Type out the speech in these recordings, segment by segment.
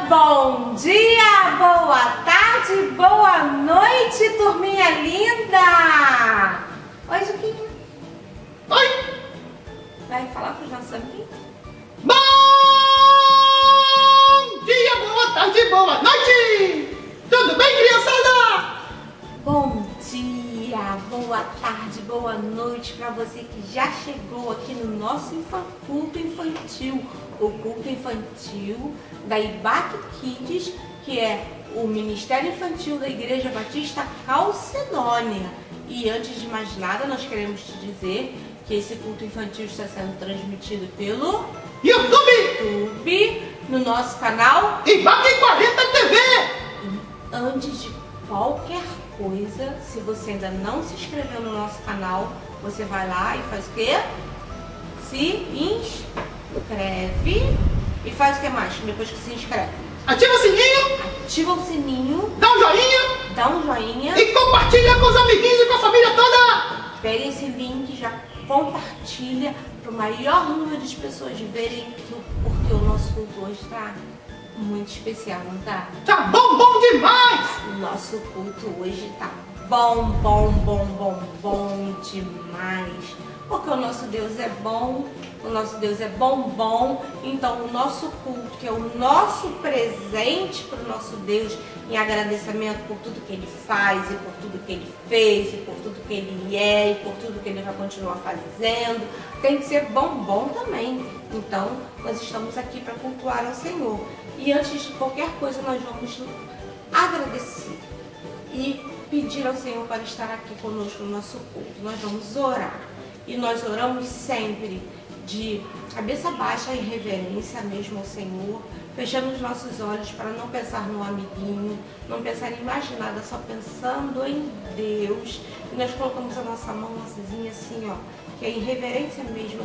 Bom dia, boa tarde, boa noite, turminha linda! Oi, Juquinha. Oi! Vai falar com os nossos amigos? Bom dia, boa tarde, boa noite! Tudo bem, criançada? Bom dia, boa tarde, boa noite para você que já chegou aqui no nosso culto infantil. O culto infantil da IBAC Kids, que é o Ministério Infantil da Igreja Batista Calcedônia. E antes de mais nada, nós queremos te dizer que esse culto infantil está sendo transmitido pelo YouTube, no nosso canal IBAC 40 TV. E antes de qualquer coisa, se você ainda não se inscreveu no nosso canal, você vai lá e faz o quê? Se inscreve e faz o que mais depois que se inscreve? Ativa o sininho. Ativa o sininho. Dá um joinha. Dá um joinha. E compartilha com os amiguinhos e com a família toda. Pega esse link e já compartilha para o maior número de pessoas verem, porque o nosso culto hoje está muito especial, não tá? Tá bom demais. O nosso culto hoje tá bom demais. Porque o nosso Deus é bom, o nosso Deus é bom. Então o nosso culto, que é o nosso presente para o nosso Deus, em agradecimento por tudo que Ele faz, e por tudo que Ele fez, e por tudo que Ele é, e por tudo que Ele vai continuar fazendo, tem que ser bom também. Então nós estamos aqui para cultuar ao Senhor. E antes de qualquer coisa nós vamos agradecer e pedir ao Senhor para estar aqui conosco no nosso culto. Nós vamos orar. E nós oramos sempre de cabeça baixa em reverência mesmo ao Senhor, fechando os nossos olhos para não pensar no amiguinho, não pensar em mais nada, só pensando em Deus. E nós colocamos a nossa mão assim, ó, que é em reverência mesmo,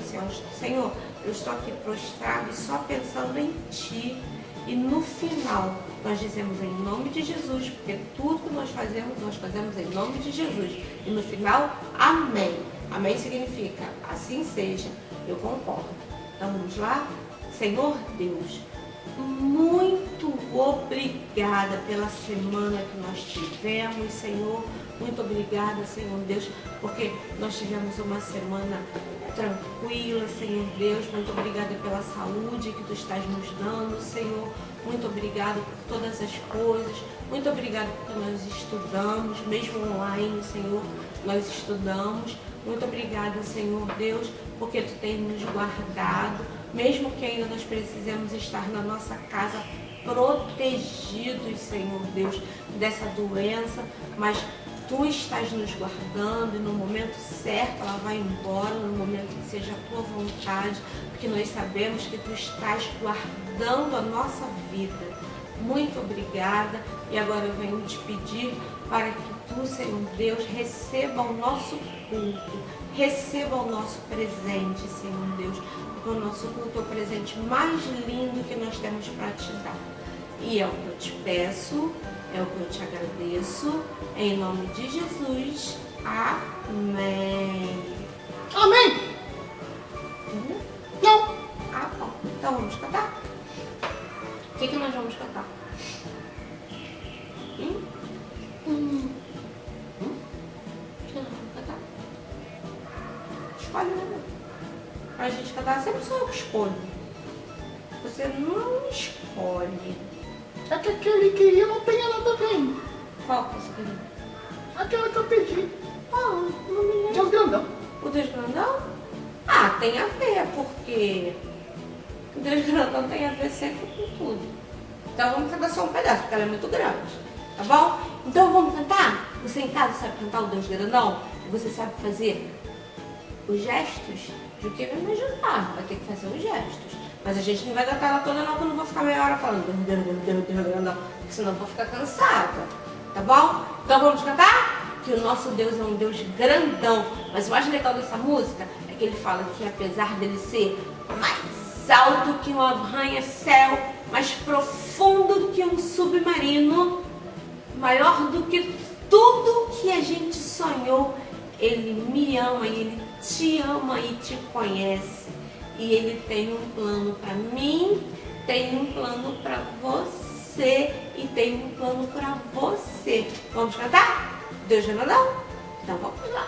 Senhor, eu estou aqui prostrado e só pensando em Ti. E no final, nós dizemos em nome de Jesus, porque tudo que nós fazemos em nome de Jesus. E no final, amém. Amém significa, assim seja, eu concordo. Então vamos lá? Senhor Deus, muito obrigada pela semana que nós tivemos, Senhor. Muito obrigada, Senhor Deus, porque nós tivemos uma semana tranquila, Senhor Deus. Muito obrigada pela saúde que Tu estás nos dando, Senhor. Muito obrigada por todas as coisas. Muito obrigada porque nós estudamos, mesmo online, Senhor, nós estudamos. Muito obrigada, Senhor Deus, porque Tu tem nos guardado, mesmo que ainda nós precisemos estar na nossa casa protegidos, Senhor Deus, dessa doença, mas Tu estás nos guardando e no momento certo ela vai embora, no momento que seja a Tua vontade, porque nós sabemos que Tu estás guardando a nossa vida. Muito obrigada. E agora eu venho te pedir para que Tu, Senhor Deus, receba o nosso culto, receba o nosso presente, Senhor Deus, porque o nosso culto é o presente mais lindo que nós temos para Te dar. E é o que eu te peço, é o que eu te agradeço, em nome de Jesus. Amém. Amém. Entendeu? Não. Ah, bom. Então vamos cantar? O que nós vamos cantar? O que nós vamos cantar? Escolhe, né? Pra gente cantar, sempre sou eu que escolho. Você não escolhe. É que aquele que eu não tenho nada a ver. Qual que você queria? Aquela que eu pedi. Não me lembro. Deus grandão. O Deus grandão? Ah, tem a ver, porque o Deus grandão tem a ver sempre com tudo. Então vamos cantar só um pedaço, porque ela é muito grande, tá bom? Então vamos cantar? Você em casa sabe cantar o Deus grandão? E você sabe fazer os gestos? O que vai me ajudar, vai ter que fazer os gestos. Mas a gente não vai cantar ela toda não, que eu não vou ficar meia hora falando Deus grandão, porque senão eu vou ficar cansada, tá bom? Então vamos cantar? Que o nosso Deus é um Deus grandão. Mas o mais legal dessa música é que ele fala que apesar dele ser mais alto que um arranha-céu, mais profundo que um submarino, maior do que tudo que a gente sonhou, Ele me ama e Ele te ama e te conhece. E Ele tem um plano para mim, tem um plano para você. você e tem um plano para você. Vamos cantar? Deus grandão? Então vamos lá.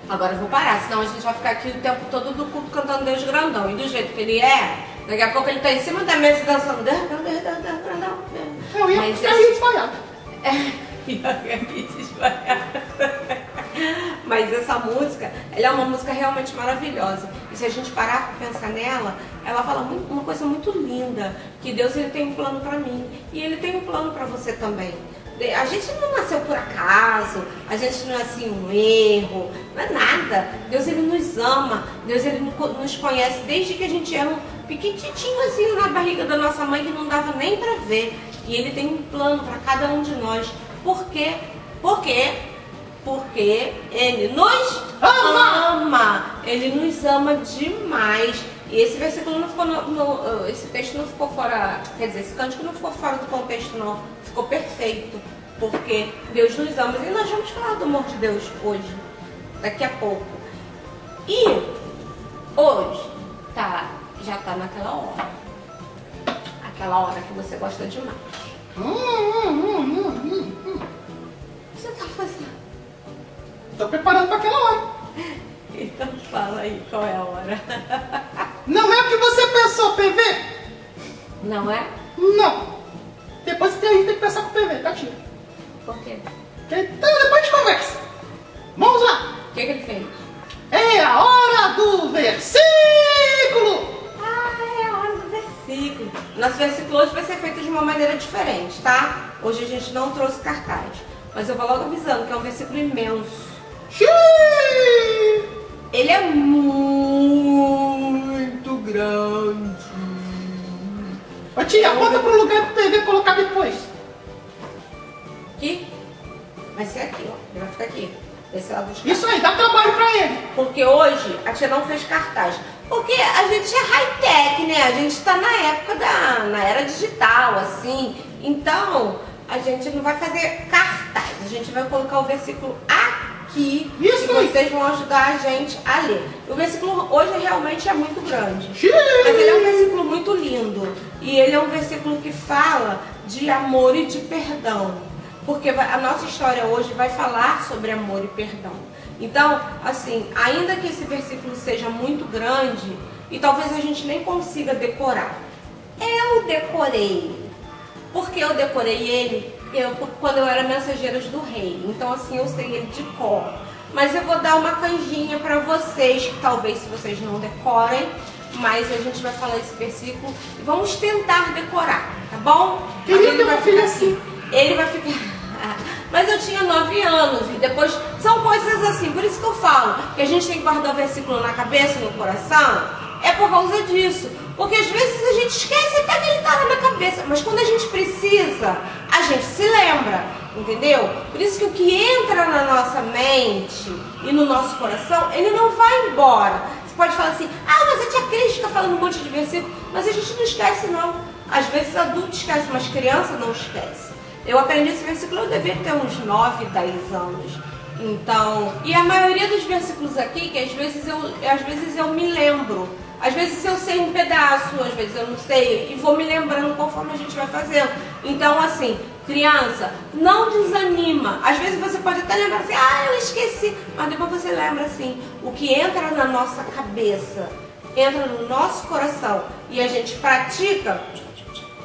Agora eu vou parar, senão a gente vai ficar aqui o tempo todo do culto cantando Deus grandão. E do jeito que ele é, daqui a pouco ele tá em cima da mesa dançando Deus grandão. Eu ia desmaiar. Eu ia desmaiar. Mas essa música, ela é uma música realmente maravilhosa. E se a gente parar para pensar nela, ela fala uma coisa muito linda, que Deus ele tem um plano para mim e ele tem um plano para você também. A gente não nasceu por acaso, a gente não é assim um erro, não é nada. Deus ele nos ama, Deus ele nos conhece desde que a gente era um piquititinho assim na barriga da nossa mãe que não dava nem para ver. E ele tem um plano para cada um de nós. Por quê? Porque ele nos ama. Ele nos ama demais. E esse versículo não ficou esse texto não ficou fora, quer dizer, esse cântico não ficou fora do contexto não, ficou perfeito, porque Deus nos ama. E nós vamos falar do amor de Deus hoje, daqui a pouco. E hoje já tá naquela hora, aquela hora que você gosta demais. O que você tá fazendo? Tô preparando para aquela hora. Então fala aí, qual é a hora? Não é o que você pensou, PV? Não é? Não. Depois a gente tem que pensar com o PV, tá, tia? Por quê? Então depois a gente conversa. Vamos lá. O que ele fez? É a hora do versículo. É a hora do versículo. Nosso versículo hoje vai ser feito de uma maneira diferente, tá? Hoje a gente não trouxe cartaz, mas eu vou logo avisando que é um versículo imenso. Xiii. Ele é muito Ô tia, aponta pro lugar pro TV colocar depois. Aqui? Vai ser aqui, ó. Ele vai ficar aqui. Desse lado dos Isso aí, dá trabalho pra ele. Porque hoje a tia não fez cartaz. Porque a gente é high-tech, né? A gente tá na época na era digital, assim. Então, a gente não vai fazer cartaz. A gente vai colocar o versículo aqui. Isso e aí. vocês vão ajudar a gente a ler. O versículo hoje realmente é muito grande. Xiii. Mas ele é um versículo muito lindo. E ele é um versículo que fala de amor e de perdão. Porque a nossa história hoje vai falar sobre amor e perdão. Então, assim, ainda que esse versículo seja muito grande, e talvez a gente nem consiga decorar. Eu decorei. Porque eu decorei ele quando eu era Mensageiras do Rei. Então, assim, eu sei ele de cor. Mas eu vou dar uma canjinha para vocês, que talvez se vocês não decorem, mas a gente vai falar esse versículo e vamos tentar decorar, tá bom? Queria Mas ter uma filha assim. Ele vai ficar... Mas eu tinha 9 anos e depois... São coisas assim, por isso que eu falo que a gente tem que guardar o versículo na cabeça, no coração. É por causa disso. Porque às vezes a gente esquece até que ele está na cabeça. Mas quando a gente precisa, a gente se lembra. Entendeu? Por isso que o que entra na nossa mente e no nosso coração, ele não vai embora. Você pode falar assim, mas a tia Cris fica falando um monte de versículo. Mas a gente não esquece não. Às vezes adulto esquece, mas criança não esquece. Eu aprendi esse versículo, eu devia ter uns 9, 10 anos. Então, e a maioria dos versículos aqui, que às vezes eu me lembro. Às vezes eu sei um pedaço, às vezes eu não sei. E vou me lembrando conforme a gente vai fazendo. Então, assim, criança, não desanima. Às vezes você pode até lembrar assim, eu esqueci. Mas depois você lembra assim, o que entra na nossa cabeça, entra no nosso coração. E a gente pratica,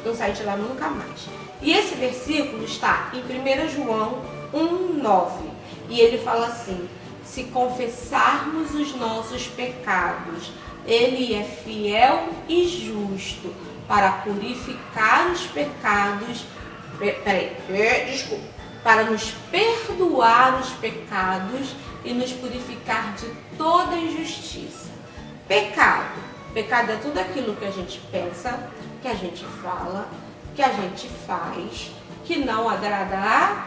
não sai de lá nunca mais. E esse versículo está em 1 João 1,9. E ele fala assim, se confessarmos os nossos pecados, ele é fiel e justo para purificar os pecados, para nos perdoar os pecados e nos purificar de toda injustiça. Pecado é tudo aquilo que a gente pensa, que a gente fala, que a gente faz, que não agrada a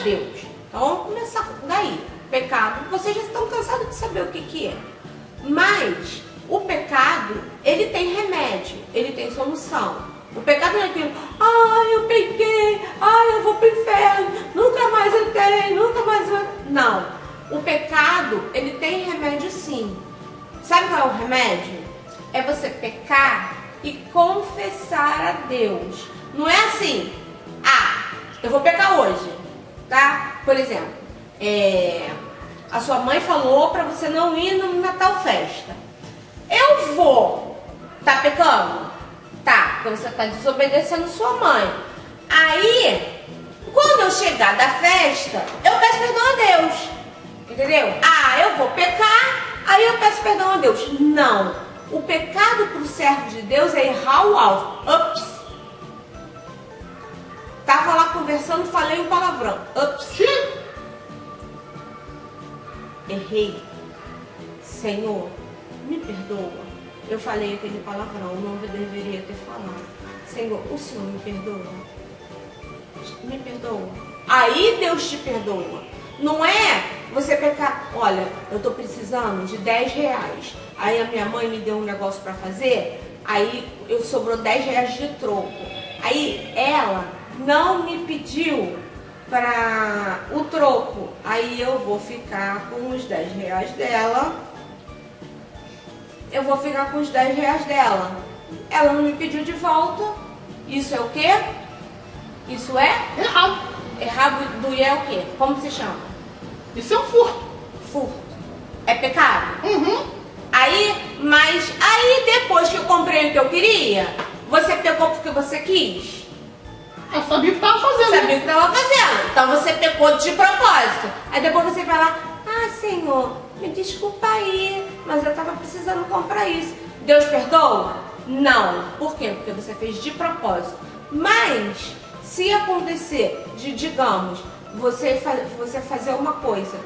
Deus. Então vamos começar daí. Pecado, vocês já estão cansados de saber o que é. Mas o pecado, ele tem remédio, ele tem solução. O pecado não é aquilo, eu pequei, eu vou pro inferno, nunca mais eu tenho, nunca mais eu... Não. O pecado, ele tem remédio sim. Sabe qual é o remédio? É você pecar e confessar a Deus. Não é assim, eu vou pecar hoje, tá? Por exemplo, a sua mãe falou pra você não ir na tal festa. Eu vou, tá pecando? Tá, porque você tá desobedecendo sua mãe. Aí, quando eu chegar da festa, eu peço perdão a Deus, entendeu? Eu vou pecar, aí eu peço perdão a Deus. Não, o pecado pro servo de Deus é errar o alvo. Ups. Tava lá conversando, falei um palavrão. Ups. Errei. Senhor, me perdoa. Eu falei aquele palavrão, não deveria ter falado. Senhor, o Senhor me perdoa? Me perdoa. Aí Deus te perdoa. Não é você pecar, olha, eu tô precisando de 10 reais. Aí a minha mãe me deu um negócio pra fazer, aí eu sobrou 10 reais de troco. Aí ela não me pediu para o troco. Aí eu vou ficar com os 10 reais dela. Eu vou ficar com os 10 reais dela. Ela não me pediu de volta. Isso é o quê? Isso é? Errado. Errado do é o quê? Como se chama? Isso é um furto. Furto. É pecado? Mas aí depois que eu comprei o que eu queria, você pegou porque você quis? eu sabia o que estava fazendo. Sabia o que estava fazendo. Então você pecou de propósito. Aí depois você vai lá, Senhor, me desculpa aí, mas eu estava precisando comprar isso. Deus perdoa? Não. Por quê? Porque você fez de propósito. Mas, se acontecer de, digamos, você fazer uma coisa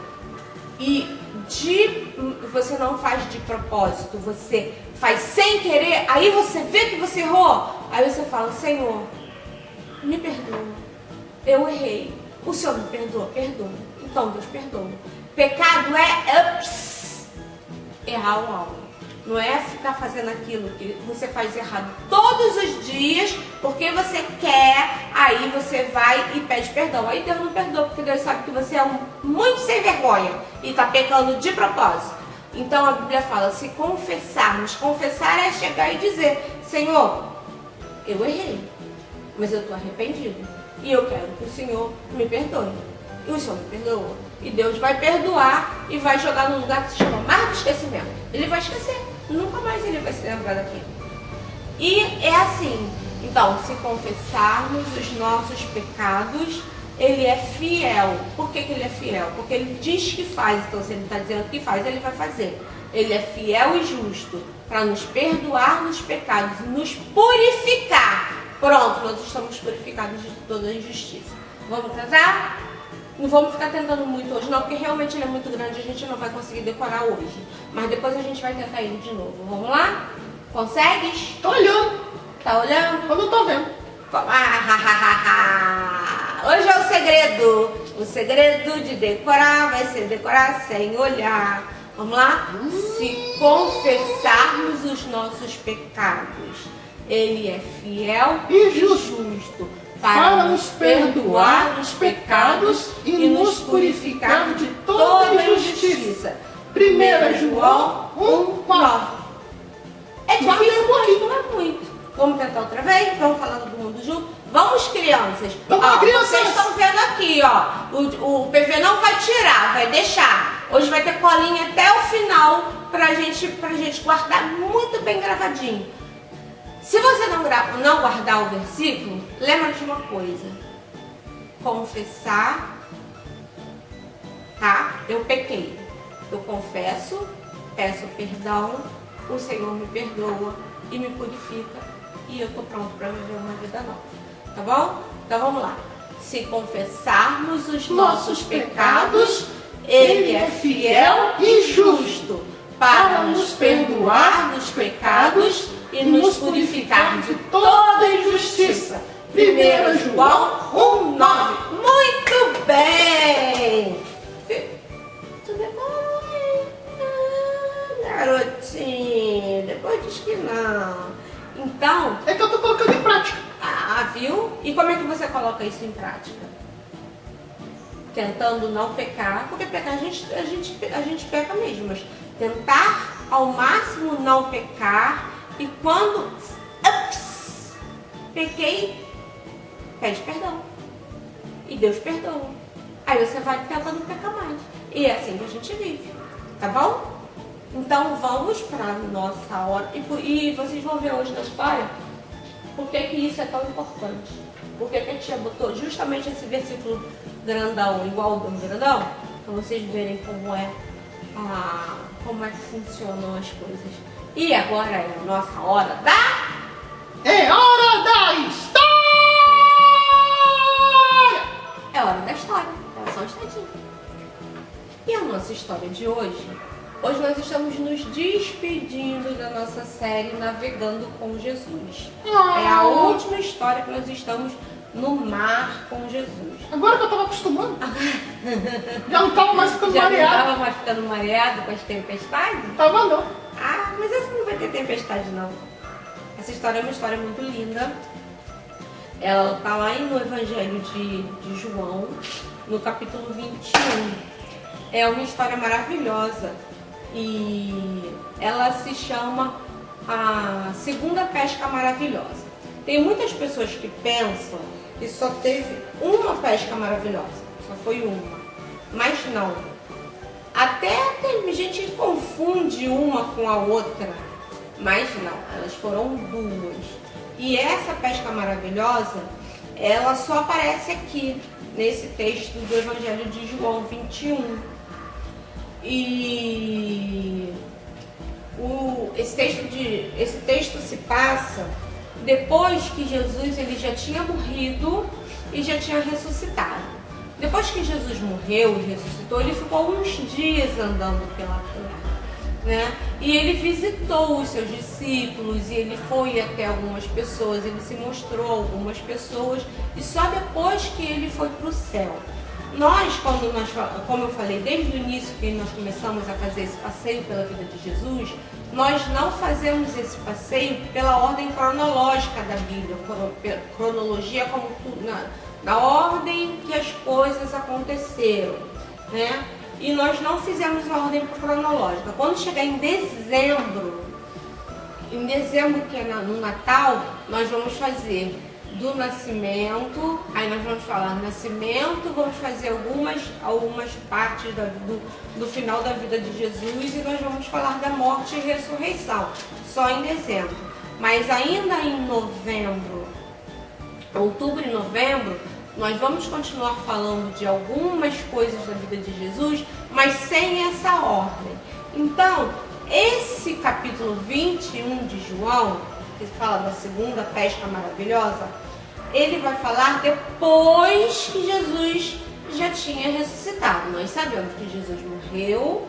e você não faz de propósito, você faz sem querer, aí você vê que você errou, aí você fala, Senhor, me perdoa, eu errei, o Senhor me perdoa, perdoa, então Deus perdoa. Pecado é errar o alvo. Não é ficar fazendo aquilo que você faz errado todos os dias, porque você quer, aí você vai e pede perdão. Aí Deus não perdoa, porque Deus sabe que você é muito sem vergonha e está pecando de propósito. Então a Bíblia fala, se confessarmos, confessar é chegar e dizer, Senhor, eu errei, mas eu estou arrependido e eu quero que o Senhor me perdoe. E o Senhor me perdoa. E Deus vai perdoar e vai jogar num lugar que se chama mar do esquecimento. Ele vai esquecer. Nunca mais ele vai se lembrar daquilo. E é assim. Então, se confessarmos os nossos pecados, ele é fiel. Por que ele é fiel? Porque ele diz que faz. Então, se ele está dizendo que faz, ele vai fazer. Ele é fiel e justo para nos perdoar nos pecados e nos purificar. Pronto, nós estamos purificados de toda a injustiça. Vamos tentar? Não vamos ficar tentando muito hoje não, porque realmente ele é muito grande, a gente não vai conseguir decorar hoje. Mas depois a gente vai tentar ele de novo. Vamos lá? Consegues? Tô olhando. Tá olhando? Eu não tô vendo. Hoje é o segredo. O segredo de decorar vai ser decorar sem olhar. Vamos lá? Se confessarmos os nossos pecados, ele é fiel e justo para nos perdoar os pecados e nos purificar de toda injustiça. 1 João 1:9. É difícil, mas não é muito. Vamos tentar outra vez? Vamos falar todo mundo junto? Vamos, crianças. Vamos lá, crianças. Vocês estão vendo aqui, ó. O PV não vai tirar, vai deixar. Hoje vai ter colinha até o final pra gente guardar muito bem gravadinho. Se você não guardar o versículo, lembra de uma coisa. Confessar, tá? Eu pequei. Eu confesso, peço perdão, o Senhor me perdoa e me purifica e eu tô pronto para viver uma vida nova. Tá bom? Então vamos lá. Se confessarmos os nossos pecados, ele é fiel e justo para nos perdoar dos pecados e nos purificar de toda injustiça. 1 João 1:9. Muito bem! Tu decorou, hein? Garotinho, depois diz que não. Então... É que eu tô colocando em prática. Ah, viu? E como é que você coloca isso em prática? Tentando não pecar, porque pecar a gente peca mesmo, mas tentar ao máximo não pecar. E quando pequei, pede perdão. E Deus perdoa. Aí você vai tentando não pecar mais. E é assim que a gente vive. Tá bom? Então vamos para a nossa hora. E vocês vão ver hoje na história por que isso é tão importante. Por que a tia botou justamente esse versículo grandão, igual do grandão, para vocês verem como é que funcionam as coisas. E agora é a nossa hora da... É hora da história! É hora da história. É só um instantinho. E a nossa história de hoje nós estamos nos despedindo da nossa série Navegando com Jesus. É a última história que nós estamos no mar com Jesus. Agora que eu tava acostumando. Já não tava mais ficando mareado. Já não tava mais ficando mareado com as tempestades? Tava não. Ah, mas essa não vai ter tempestade não. Essa história é uma história muito linda. Ela tá lá no Evangelho de João, no capítulo 21. É uma história maravilhosa. E ela se chama a Segunda Pesca Maravilhosa. Tem muitas pessoas que pensam que só teve uma pesca maravilhosa, só foi uma. Mas não. Até tem gente que confunde uma com a outra, mas não, elas foram duas. E essa pesca maravilhosa, ela só aparece aqui, nesse texto do Evangelho de João 21. E esse texto se passa depois que Jesus ele já tinha morrido e já tinha ressuscitado. Depois que Jesus morreu e ressuscitou, ele ficou alguns dias andando pela terra, né? E ele visitou os seus discípulos, e ele foi até algumas pessoas, ele se mostrou a algumas pessoas, e só depois que ele foi para o céu. Como eu falei desde o início que nós começamos a fazer esse passeio pela vida de Jesus, nós não fazemos esse passeio pela ordem cronológica da Bíblia, cronologia como na ordem que as coisas aconteceram, né? E nós não fizemos a ordem cronológica. Quando chegar em dezembro que é no Natal, nós vamos fazer do nascimento, aí nós vamos falar nascimento, vamos fazer algumas partes do final da vida de Jesus, e nós vamos falar da morte e ressurreição, só em dezembro. Mas ainda em novembro, outubro e novembro, nós vamos continuar falando de algumas coisas da vida de Jesus, mas sem essa ordem. Então, esse capítulo 21 de João, que fala da segunda pesca maravilhosa, ele vai falar depois que Jesus já tinha ressuscitado. Nós sabemos que Jesus morreu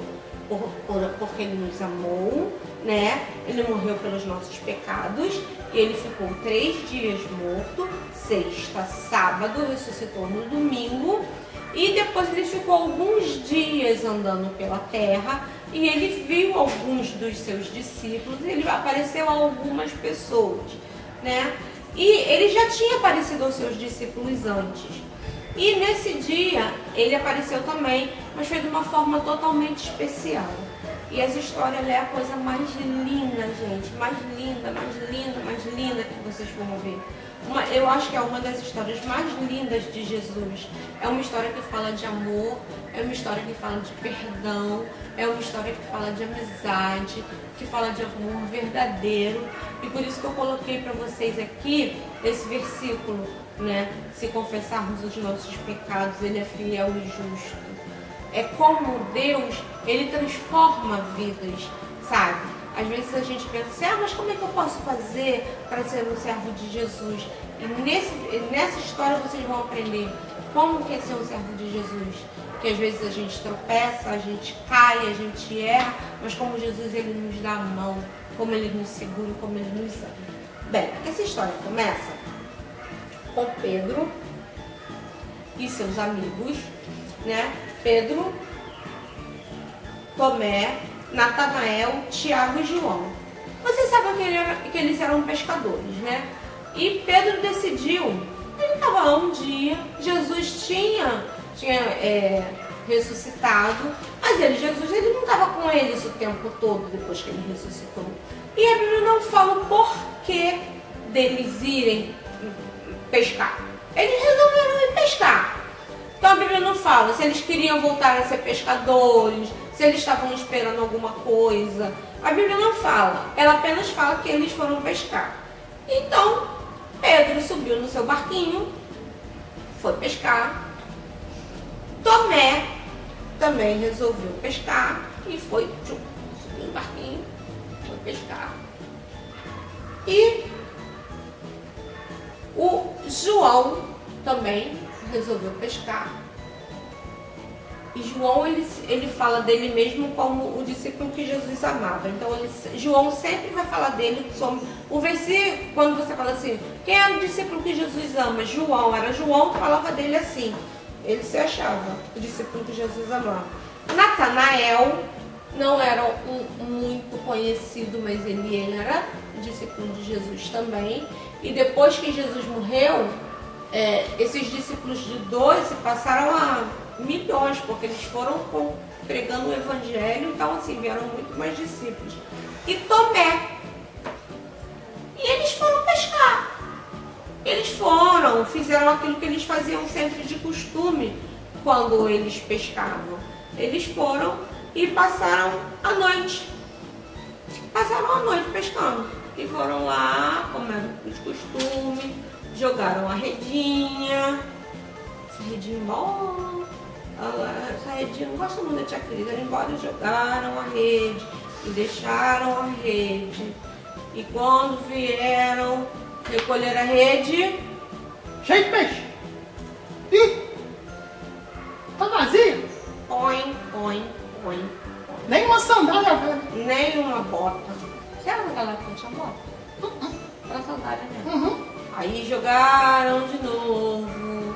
porque ele nos amou, né? Ele morreu pelos nossos pecados, e ele ficou 3 dias morto, sexta, sábado, ressuscitou no domingo, e depois ele ficou alguns dias andando pela terra, e ele viu alguns dos seus discípulos, ele apareceu a algumas pessoas, né? E ele já tinha aparecido aos seus discípulos antes. E nesse dia ele apareceu também, mas foi de uma forma totalmente especial. E essa história é a coisa mais linda, gente, mais linda que vocês vão ver. Eu acho que é uma das histórias mais lindas de Jesus. É uma história que fala de amor, é uma história que fala de perdão, é uma história que fala de amizade, que fala de amor verdadeiro. E por isso que eu coloquei para vocês aqui esse versículo, né? Se confessarmos os nossos pecados, ele é fiel e justo. É como Deus, ele transforma vidas, sabe? Às vezes a gente pensa assim, mas como é que eu posso fazer para ser um servo de Jesus? E nessa história vocês vão aprender como que é ser um servo de Jesus. Que às vezes a gente tropeça, a gente cai, a gente erra, mas como Jesus, ele nos dá a mão, como ele nos segura, como ele nos ama. Bem, essa história começa com Pedro e seus amigos, né? Pedro, Tomé, Natanael, Tiago e João. Vocês sabem que eles eram pescadores, né? E Pedro decidiu, ele estava lá um dia, Jesus tinha ressuscitado, mas Jesus ele não estava com eles o tempo todo depois que ele ressuscitou. E a Bíblia não fala o porquê deles irem pescar. Eles resolveram ir pescar. Então a Bíblia não fala se eles queriam voltar a ser pescadores, se eles estavam esperando alguma coisa. A Bíblia não fala, ela apenas fala que eles foram pescar. Então, Pedro subiu no seu barquinho, foi pescar. Tomé também resolveu pescar e foi, subiu no barquinho, foi pescar. E o João também resolveu pescar. E João, ele fala dele mesmo como o discípulo que Jesus amava. Então, João sempre vai falar dele como o versículo, quando você fala assim, quem é o discípulo que Jesus ama? João. Era João que falava dele assim. Ele se achava o discípulo que Jesus amava. Natanael não era muito conhecido, mas ele era discípulo de Jesus também. E depois que Jesus morreu, esses discípulos de 12 passaram a milhões, porque eles foram pregando o evangelho, então assim, vieram muito mais discípulos. E Tomé. E eles foram pescar. Eles fizeram aquilo que eles faziam sempre de costume quando eles pescavam. Eles foram e passaram a noite. Passaram a noite pescando. E foram lá, como era de costume, jogaram a redinha. Essa redinha embora. Essa redinha não gosta muito da tia Cris. Eles embora e jogaram a rede. E deixaram a rede. E quando vieram recolher a rede, cheio de peixe. E sandália velha. Nem uma bota. Será que naquela época não tinha bota? Era sandália mesmo. Aí jogaram de novo.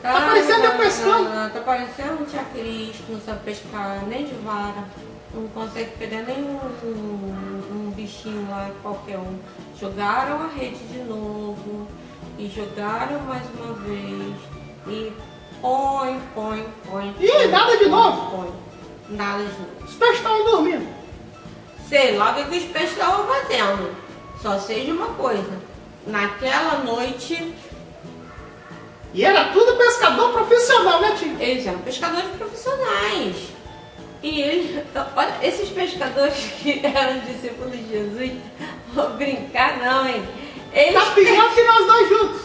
Tá parecendo eu pescando. Tá parecendo um tia Cristo, não sabe pescar nem de vara. Não consegue pegar nem um bichinho lá, qualquer um. Jogaram a rede de novo. E jogaram mais uma vez. E põe. Ih, nada de novo? Nada de novo. Os peixes estavam dormindo. Sei lá o que os peixes estavam fazendo. Só sei de uma coisa. Naquela noite, E era tudo pescador profissional, né, tio? eles eram pescadores profissionais. E eles, olha, esses pescadores que eram discípulos de Jesus, vou brincar não, hein? Eles, Tá pior que nós dois juntos.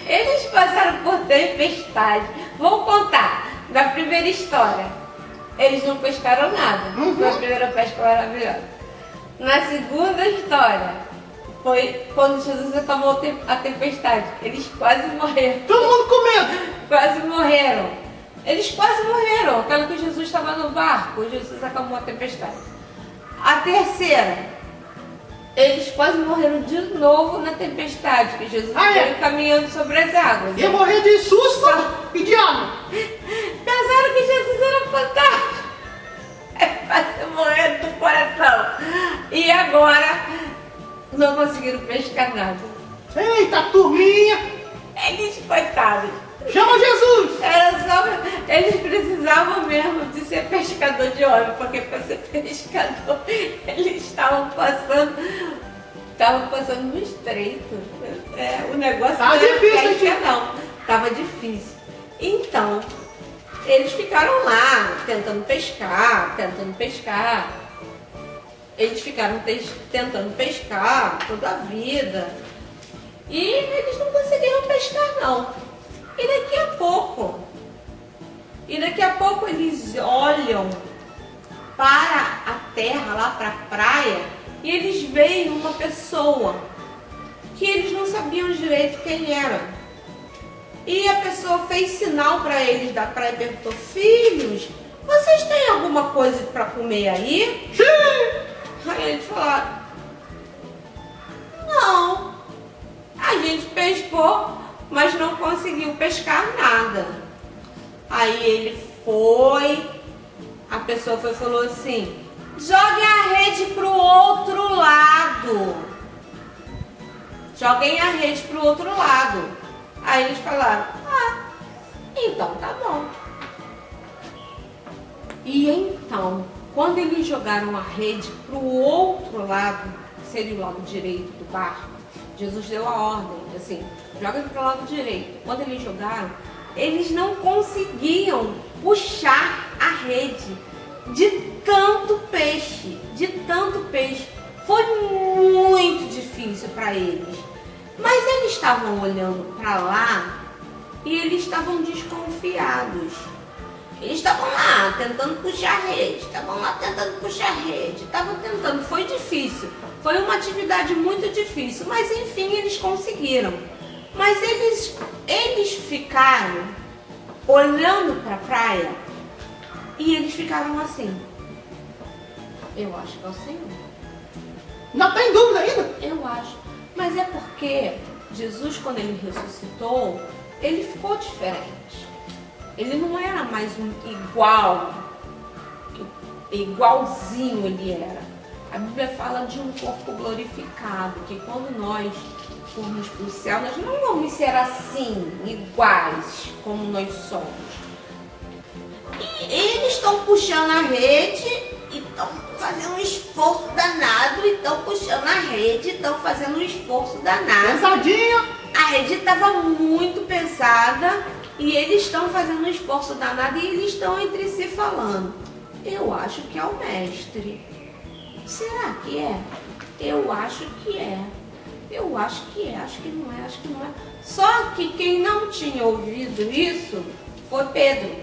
eles passaram por tempestade. Vou contar da primeira história. Eles não pescaram nada. Foi a primeira pesca maravilhosa. Na segunda história, foi quando Jesus acalmou a tempestade. Eles quase morreram. Todo mundo com medo. Quase morreram. Eles quase morreram. Aquela que Jesus estava no barco, Jesus acalmou a tempestade. A terceira, eles quase morreram de novo na tempestade, que Jesus veio caminhando sobre as águas. Ia morrer de susto e de água. Pensaram que Jesus era fantástico. Quase morrendo do coração. E agora não conseguiram pescar nada. Eita, turminha. Eles, coitados. Chama Jesus. Era só, eles precisavam mesmo de ser pescador de homem, porque para ser pescador eles estavam passando no estreito. O negócio Tá não era difícil, pesca, hein? não. Tava difícil. Então, eles ficaram lá tentando pescar. Eles ficaram tentando pescar toda a vida. E eles não conseguiram pescar, não. E daqui a pouco eles olham para a terra, lá para a praia, e eles veem uma pessoa que eles não sabiam direito quem era. E a pessoa fez sinal para eles da praia e perguntou: filhos, vocês têm alguma coisa para comer aí? Sim. Aí eles falaram: não, a gente pescou, mas não conseguiu pescar nada. Aí ele a pessoa foi e falou assim: joguem a rede pro outro lado. Joguem a rede pro outro lado. Aí eles falaram: então tá bom. E então, quando eles jogaram a rede pro outro lado, que seria o lado direito do barco, Jesus deu a ordem, assim, joga para o lado direito. Quando eles jogaram, eles não conseguiam puxar a rede de tanto peixe, Foi muito difícil para eles. Mas eles estavam olhando para lá e eles estavam desconfiados. Eles estavam lá tentando puxar a rede, estavam tentando, foi difícil, foi uma atividade muito difícil, mas enfim eles conseguiram. Mas eles ficaram olhando para a praia e eles ficaram assim: eu acho que é o Senhor. Não tem dúvida ainda? Eu acho, mas é porque Jesus, quando ele ressuscitou, ele ficou diferente. Ele não era mais um igualzinho ele era. A Bíblia fala de um corpo glorificado, que quando nós formos para o céu, nós não vamos ser assim, iguais como nós somos. E eles estão puxando a rede e estão fazendo um esforço danado, Pesadinha. A rede estava muito pesada e eles estão fazendo um esforço danado e eles estão entre si falando: eu acho que é o mestre. Será que é? Eu acho que é. Acho que não é. Só que quem não tinha ouvido isso foi Pedro.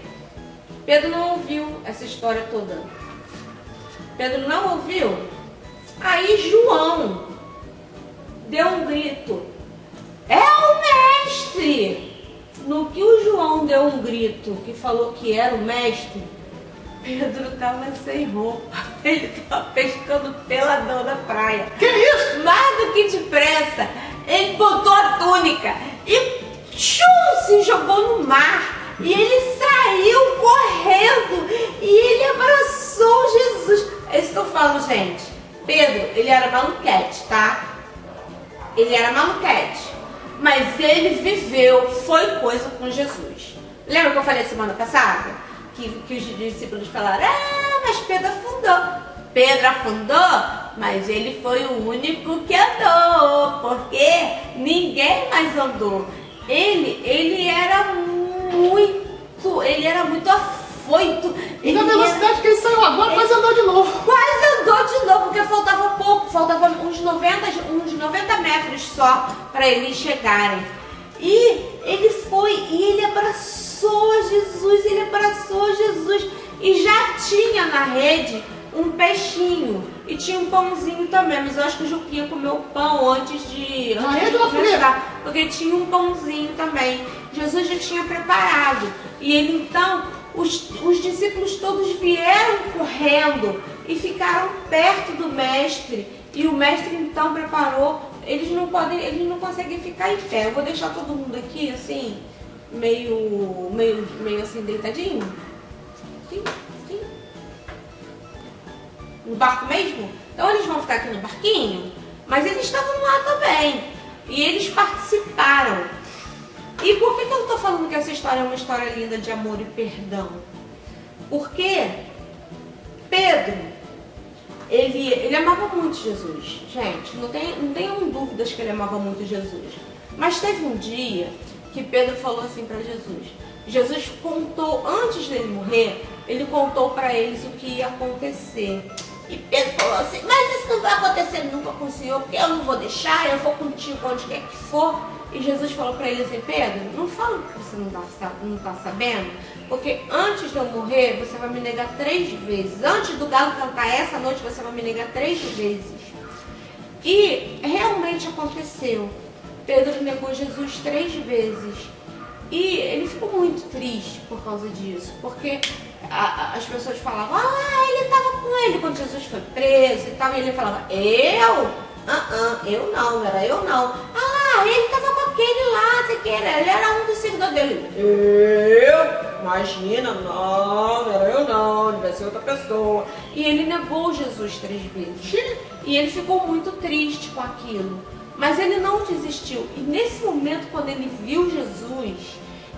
Pedro não ouviu essa história toda. Pedro não ouviu. Aí João deu um grito: é o mestre! No que o João deu um grito, que falou que era o mestre, Pedro estava sem roupa, ele estava pescando peladão na praia. Que isso? Mais do que depressa, ele botou a túnica e se jogou no mar. E ele saiu correndo e ele abraçou Jesus. É isso que eu falo, gente. Pedro, ele era maluquete, tá? Ele era maluquete. Mas ele viveu, foi coisa com Jesus. Lembra que eu falei semana passada? Que os discípulos falaram, mas Pedro afundou. Pedro afundou, mas ele foi o único que andou, porque ninguém mais andou. Ele era muito afoito. E na velocidade que ele saiu agora, quase andou de novo. Quase andou de novo, porque faltava pouco, faltava uns 90 metros só para eles chegarem. E ele foi, e ele abraçou Jesus, e já tinha na rede um peixinho, e tinha um pãozinho também, mas eu acho que o Juquinha comeu o pão antes de começar, porque tinha um pãozinho também. Jesus já tinha preparado, e ele então, os discípulos todos vieram correndo e ficaram perto do mestre, e o mestre então preparou. Eles não conseguem ficar em pé. Eu vou deixar todo mundo aqui assim, meio assim deitadinho. Sim. No barco mesmo? Então eles vão ficar aqui no barquinho, mas eles estavam lá também. E eles participaram. E por que eu estou falando que essa história é uma história linda de amor e perdão? Porque Pedro, ele amava muito Jesus. Gente, não tenham dúvidas que ele amava muito Jesus. Mas teve um dia que Pedro falou assim para Jesus. Jesus contou, antes dele morrer, ele contou para eles o que ia acontecer. E Pedro falou assim, mas isso não vai acontecer nunca com o Senhor, porque eu não vou deixar, eu vou contigo onde quer que for. E Jesus falou para ele assim, Pedro, não fala o que você não está sabendo, porque antes de eu morrer, você vai me negar 3 vezes. Antes do galo cantar essa noite, você vai me negar 3 vezes. E realmente aconteceu. Pedro negou Jesus 3 vezes. E ele ficou muito triste por causa disso, porque as pessoas falavam, ele estava com ele quando Jesus foi preso e tal, e ele falava, eu não, era eu não. Ele estava com aquele lá, sei que ele era um dos seguidores dele. Imagina, não, era eu não, ele vai ser outra pessoa. E ele negou Jesus 3 vezes. E ele ficou muito triste com aquilo. Mas ele não desistiu. E nesse momento, quando ele viu Jesus,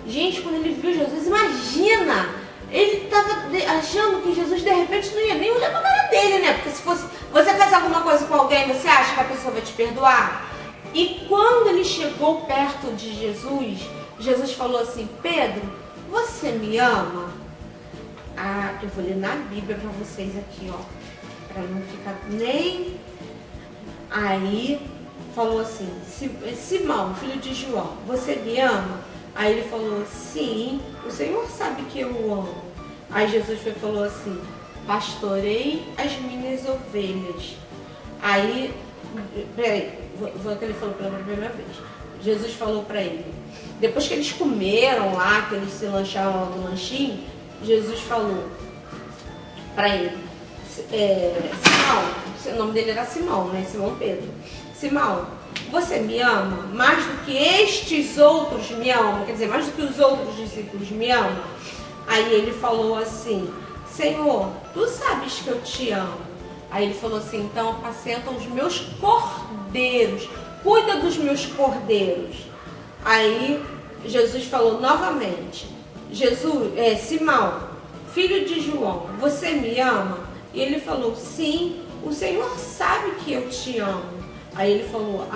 gente, quando ele viu Jesus, imagina, ele estava achando que Jesus de repente não ia nem olhar pra cara dele, né? Porque se você faz alguma coisa com alguém, você acha que a pessoa vai te perdoar? E quando ele chegou perto de Jesus, Jesus falou assim, Pedro, você me ama? Eu vou ler na Bíblia pra vocês aqui, ó, pra não ficar nem... Aí falou assim, Simão, filho de João, você me ama? Aí ele falou, sim, o Senhor sabe que eu o amo. Aí Jesus falou assim, pastorei as minhas ovelhas. Aí, peraí, vou que ele falou pela primeira vez. Jesus falou para ele, depois que eles comeram lá, que eles se lancharam lá no lanchinho, Jesus falou para ele, Simão, o nome dele era Simão, né? Simão Pedro. Simão, você me ama mais do que estes outros me amam? Quer dizer, mais do que os outros discípulos me amam? Aí ele falou assim, Senhor, tu sabes que eu te amo. Aí ele falou assim, então apacenta os meus cordeiros, cuida dos meus cordeiros. Aí Jesus falou novamente, Simão, filho de João, você me ama? E ele falou, sim, o Senhor sabe que eu te amo. Aí ele falou,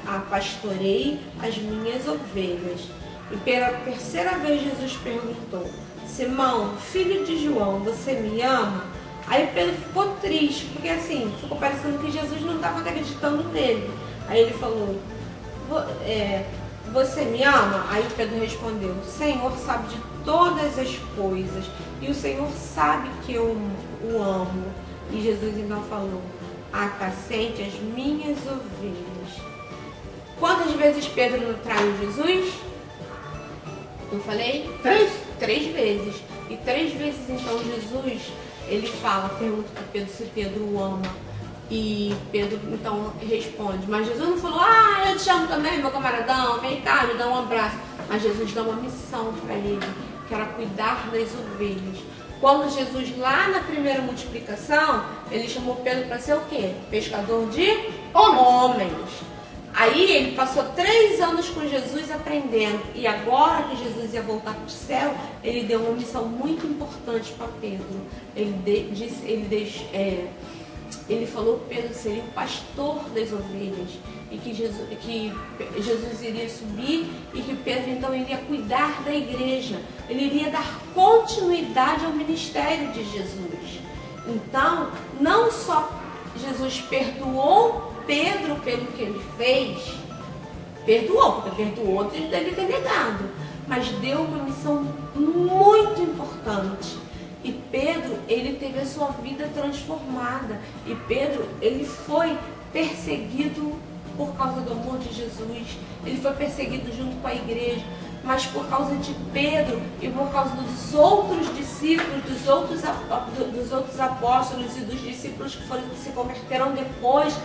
apastorei as minhas ovelhas. E pela 3ª vez Jesus perguntou, Simão, filho de João, você me ama? Aí Pedro ficou triste, porque assim, ficou parecendo que Jesus não estava acreditando nele. Aí ele falou, você me ama? Aí Pedro respondeu, o Senhor sabe de todas as coisas, e o Senhor sabe que eu o amo. E Jesus então falou, apacente as minhas ovelhas. Quantas vezes Pedro traiu Jesus? Eu falei? 3. 3 vezes. E 3 vezes então Jesus, ele fala, pergunta para Pedro se Pedro o ama. E Pedro então responde, mas Jesus não falou, eu te amo também, meu camaradão, vem cá, me dá um abraço. Mas Jesus dá uma missão para ele, que era cuidar das ovelhas. Quando Jesus, lá na primeira multiplicação, ele chamou Pedro para ser o quê? Pescador de homens. Aí ele passou 3 anos com Jesus aprendendo. E agora que Jesus ia voltar para o céu, ele deu uma missão muito importante para Pedro. Ele falou que Pedro seria o pastor das ovelhas. E que Jesus iria subir e que Pedro então iria cuidar da igreja. Ele iria dar continuidade ao ministério de Jesus. Então, não só Jesus perdoou Pedro pelo que ele fez, porque perdoou dele ter negado, mas deu uma missão muito importante. E Pedro, ele teve a sua vida transformada. E Pedro, ele foi perseguido por causa do amor de Jesus. Ele foi perseguido junto com a igreja. Mas por causa de Pedro e por causa dos outros discípulos, dos outros apóstolos e dos discípulos que se converteram depois,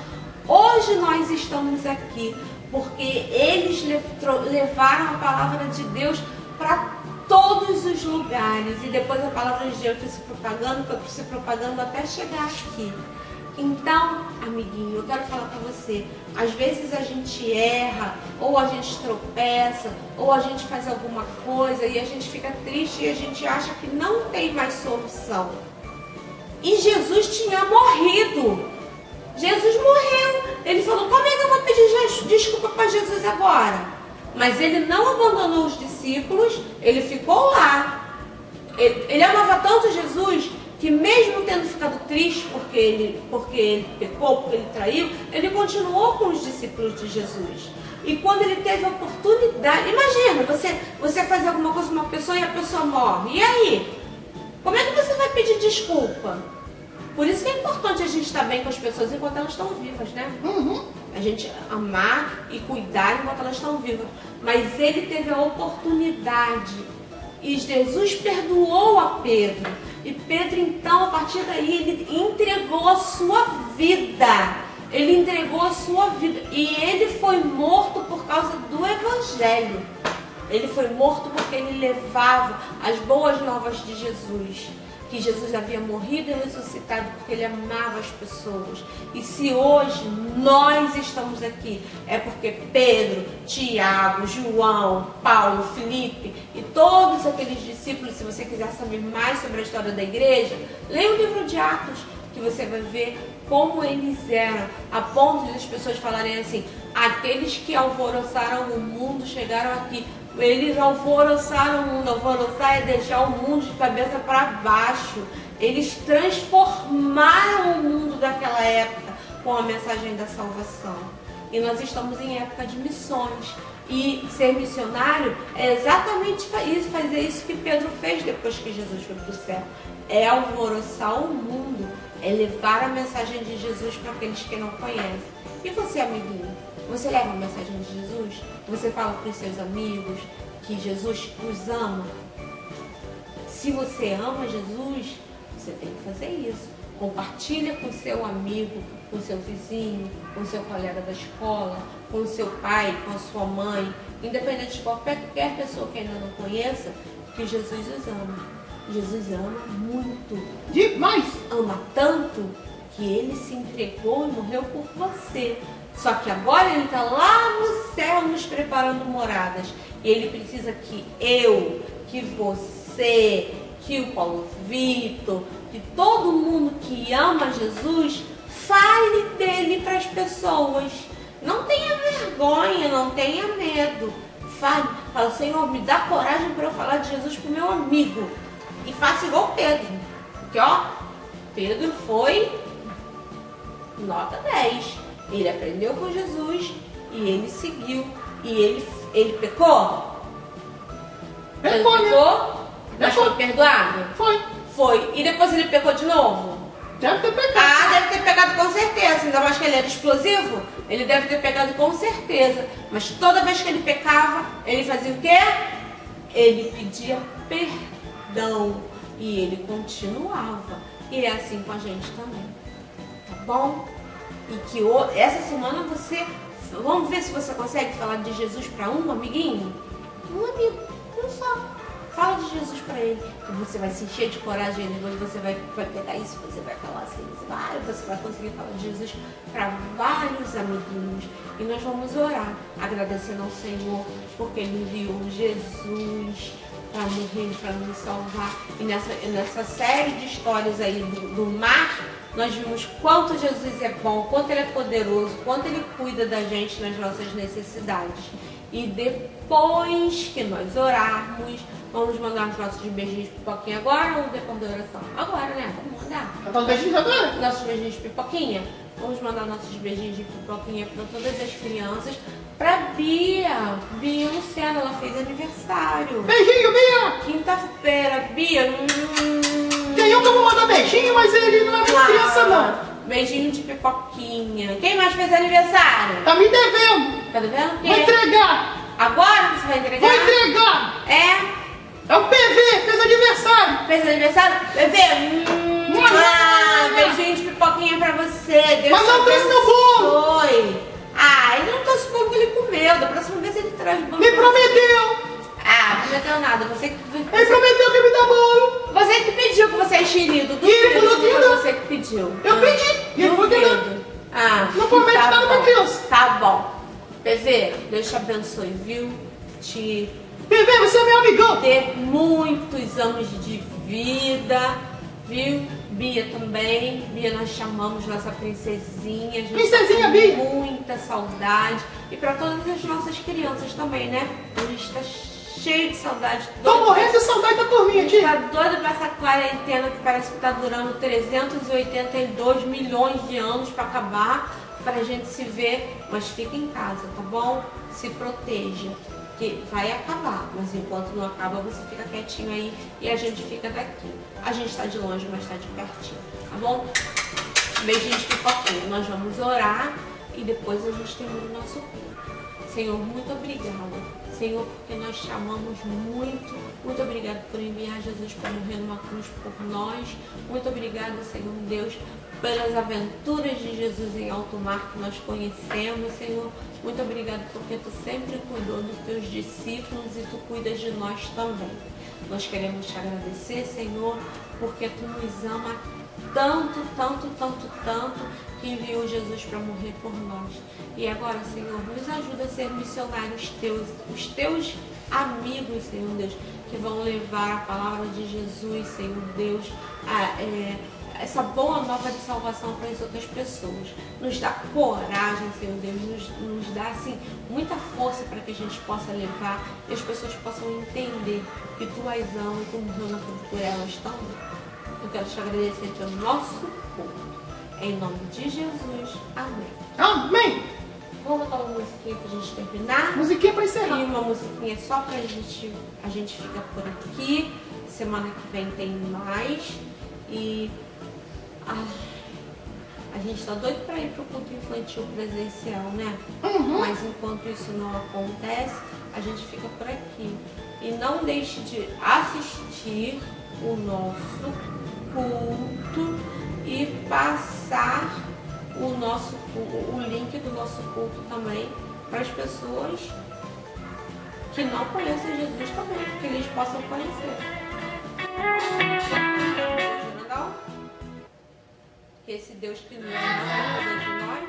hoje nós estamos aqui. Porque eles levaram a palavra de Deus para todos os lugares. E depois a palavra de Deus foi se propagando até chegar aqui. Então, amiguinho, eu quero falar para você, às vezes a gente erra, ou a gente tropeça, ou a gente faz alguma coisa e a gente fica triste e a gente acha que não tem mais solução. E Jesus tinha morrido. Jesus morreu. Ele falou, como é que eu vou pedir desculpa para Jesus agora? Mas ele não abandonou os discípulos, ele ficou lá. Ele amava tanto Jesus que mesmo tendo ficado triste porque ele pecou, porque ele traiu, ele continuou com os discípulos de Jesus. E quando ele teve a oportunidade, imagina, você fazer alguma coisa com uma pessoa e a pessoa morre. E aí? Como é que você vai pedir desculpa? Por isso que é importante a gente estar bem com as pessoas enquanto elas estão vivas, né? A gente amar e cuidar enquanto elas estão vivas. Mas ele teve a oportunidade. E Jesus perdoou a Pedro. E Pedro, então, a partir daí, ele entregou a sua vida. Ele entregou a sua vida. E ele foi morto por causa do Evangelho. Ele foi morto porque ele levava as boas novas de Jesus. Que Jesus havia morrido e ressuscitado porque ele amava as pessoas. E se hoje nós estamos aqui, é porque Pedro, Tiago, João, Paulo, Felipe e todos aqueles discípulos, se você quiser saber mais sobre a história da igreja, leia o livro de Atos, que você vai ver como eles eram, a ponto de as pessoas falarem assim, aqueles que alvoroçaram o mundo chegaram aqui. Eles alvoroçaram o mundo. Alvoroçar é deixar o mundo de cabeça para baixo. Eles transformaram o mundo daquela época com a mensagem da salvação. E nós estamos em época de missões. E ser missionário é exatamente isso, fazer isso que Pedro fez depois que Jesus foi para o céu. É alvoroçar o mundo, é levar a mensagem de Jesus para aqueles que não conhecem. E você, amiguinho? Você leva a mensagem de Jesus? Você fala para os seus amigos que Jesus os ama? Se você ama Jesus, você tem que fazer isso. Compartilha com seu amigo, com seu vizinho, com seu colega da escola, com seu pai, com a sua mãe, independente de qualquer pessoa que ainda não conheça, que Jesus os ama. Jesus ama muito. Demais! Ama tanto que ele se entregou e morreu por você. Só que agora ele está lá no céu nos preparando moradas. E ele precisa que eu, que você, que o Paulo Vitor, que todo mundo que ama Jesus, fale dele para as pessoas. Não tenha vergonha, não tenha medo. Fala, Senhor, me dá coragem para eu falar de Jesus para o meu amigo. E faça igual Pedro. Porque, Pedro foi nota 10. Ele aprendeu com Jesus e ele seguiu. E ele pecou? Ele pecou? Mas foi perdoado? Foi. E depois ele pecou de novo? Deve ter pecado. Deve ter pegado com certeza. Ainda mais que ele era explosivo. Ele deve ter pegado com certeza. Mas toda vez que ele pecava, ele fazia o quê? Ele pedia perdão. E ele continuava. E é assim com a gente também. Tá bom? E que essa semana você... Vamos ver se você consegue falar de Jesus para um amiguinho? Um amigo, um só. Fala de Jesus para ele. E você vai se encher de coragem. Depois você vai pegar isso, você vai falar assim. Você vai conseguir falar de Jesus para vários amiguinhos. E nós vamos orar, agradecendo ao Senhor, porque Ele enviou Jesus para morrer, para nos salvar. E nessa série de histórias aí do mar, nós vimos quanto Jesus é bom, quanto Ele é poderoso, quanto Ele cuida da gente nas nossas necessidades. E depois que nós orarmos, vamos mandar os nossos beijinhos de pipoquinha agora ou depois da oração? Agora, né? Vamos mandar. Tá dando beijinhos agora? Nossos beijinhos de pipoquinha? Vamos mandar nossos beijinhos de pipoquinha para todas as crianças. Pra Bia. Bia Luciana, ela fez aniversário. Beijinho, Bia! Quinta-feira, Bia. Tem um que eu vou mandar beijinho, mas ele não é muito criança, não. Beijinho de pipoquinha. Quem mais fez aniversário? Tá me devendo. Tá devendo? Vou entregar. Agora você vai entregar? Vou entregar. É? É o PV, fez aniversário. Fez aniversário? Bebê? Beijinho de pipoquinha pra você. Deus mas não trouxe meu bolo. abençoe. Ele não trouxe o bolo que ele comeu. Da próxima vez ele traz bolo. Me prometeu. Não prometeu nada. Ele prometeu que me dá bolo. Você que pediu que você é enxerido. E ele falou que foi não. você que pediu. Eu pedi. E ele falou que não. Não promete nada pra criança. Tá bom. PV, Deus te abençoe, viu? PV, você é meu amigão. Ter muitos anos de vida, viu? Bia também. Bia nós chamamos nossa princesinha. A gente Princesinha tá com Bia. muita saudade. E pra todas as nossas crianças também, né? A gente tá cheio de saudade. Tô morrendo de saudade da turminha, tia. Tá doida pra essa quarentena que parece que tá durando 382 milhões de anos pra acabar, pra gente se ver. Mas fica em casa, tá bom? Se proteja, que vai acabar. Mas enquanto não acaba, você fica quietinho aí e a gente fica daqui. A gente tá de longe, mas tá de pertinho, tá bom? Beijinho de pipoquinha. Nós vamos orar e depois a gente termina o nosso culto. Senhor, muito obrigada. Senhor, porque nós te amamos muito. Muito obrigada por enviar Jesus para morrer numa cruz por nós. Muito obrigada, Senhor Deus, pelas aventuras de Jesus em alto mar que nós conhecemos, Senhor. Muito obrigada porque tu sempre cuidou dos teus discípulos e tu cuidas de nós também. Nós queremos te agradecer, Senhor, porque tu nos ama tanto, tanto, tanto, tanto, que enviou Jesus para morrer por nós. E agora, Senhor, nos ajuda a ser missionários teus, os teus amigos, Senhor Deus, que vão levar a palavra de Jesus, Senhor Deus, essa boa nova de salvação para as outras pessoas. Nos dá coragem, Senhor Deus, nos dá assim muita força para que a gente possa levar e as pessoas possam entender que tu as amas e tu morreu na cruz por elas também. Eu quero te agradecer pelo nosso culto. Em nome de Jesus. Amém. Amém. Vamos botar uma musiquinha pra gente terminar. Musiquinha pra encerrar. E uma musiquinha só pra gente. A gente fica por aqui. Semana que vem tem mais. E a gente tá doido pra ir pro culto infantil presencial, né? Mas enquanto isso não acontece, a gente fica por aqui. E não deixe de assistir o nosso culto e passar o link do nosso culto também para as pessoas que não conhecem Jesus também, que eles possam conhecer. Que esse Deus que nos ama cuida de nós.